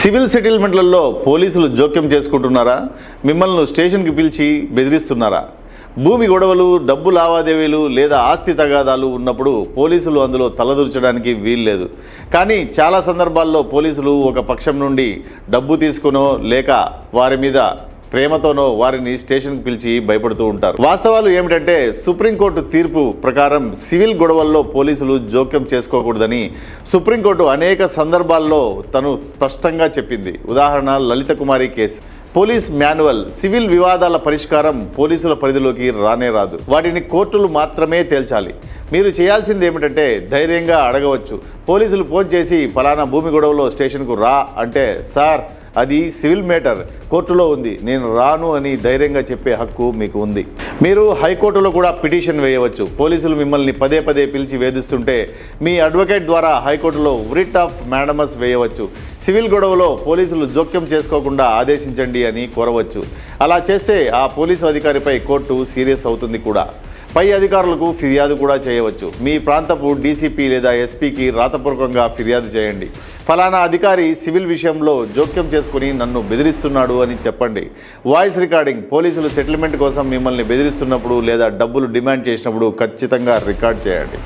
Civil సెటిల్మెంట్లలో పోలీసులు జోక్యం చేసుకుంటున్నారా? మిమ్మల్ని స్టేషన్కి పిలిచి బెదిరిస్తున్నారా? భూమి గొడవలు, డబ్బు లావాదేవీలు లేదా ఆస్తి తగాదాలు ఉన్నప్పుడు పోలీసులు అందులో తలదూర్చడానికి వీల్లేదు. కానీ చాలా సందర్భాల్లో పోలీసులు ఒక పక్షం నుండి డబ్బు తీసుకునో లేక వారి మీద ప్రేమతోనో వారిని స్టేషన్కి పిలిచి భయపడుతూ ఉంటారు. వాస్తవాలు ఏమిటంటే సుప్రీంకోర్టు తీర్పు ప్రకారం సివిల్ గొడవల్లో పోలీసులు జోక్యం చేసుకోకూడదని సుప్రీంకోర్టు అనేక సందర్భాల్లో తను స్పష్టంగా చెప్పింది. ఉదాహరణ లలిత కుమారి కేసు. పోలీస్ మాన్యువల్ సివిల్ వివాదాల పరిష్కారం పోలీసుల పరిధిలోకి రానే రాదు. వాటిని కోర్టులు మాత్రమే తేల్చాలి. మీరు చేయాల్సింది ఏమిటంటే ధైర్యంగా అడగవచ్చు. పోలీసులు ఫోన్ చేసి ఫలానా భూమి గొడవలో స్టేషన్కు రా అంటే, సార్ అది సివిల్ మేటర్, కోర్టులో ఉంది, నేను రాను అని ధైర్యంగా చెప్పే హక్కు మీకు ఉంది. మీరు హైకోర్టులో కూడా పిటిషన్ వేయవచ్చు. పోలీసులు మిమ్మల్ని పదే పదే పిలిచి వేధిస్తుంటే మీ అడ్వకేట్ ద్వారా హైకోర్టులో రిట్ ఆఫ్ మాండమస్ వేయవచ్చు. సివిల్ గొడవలో పోలీసులు జోక్యం చేసుకోకుండా ఆదేశించండి అని కోరవచ్చు. అలా చేస్తే ఆ పోలీసు అధికారిపై కోర్టు సీరియస్ అవుతుంది కూడా. పై అధికారులకు ఫిర్యాదు కూడా చేయవచ్చు. మీ ప్రాంతపు డీసీపీ లేదా ఎస్పీకి రాతపూర్వకంగా ఫిర్యాదు చేయండి. ఫలానా అధికారి సివిల్ విషయంలో జోక్యం చేసుకుని నన్ను బెదిరిస్తున్నాడు అని చెప్పండి. వాయిస్ రికార్డింగ్ పోలీసులు సెటిల్మెంట్ కోసం మిమ్మల్ని బెదిరిస్తున్నప్పుడు లేదా డబ్బులు డిమాండ్ చేసినప్పుడు ఖచ్చితంగా రికార్డ్ చేయండి.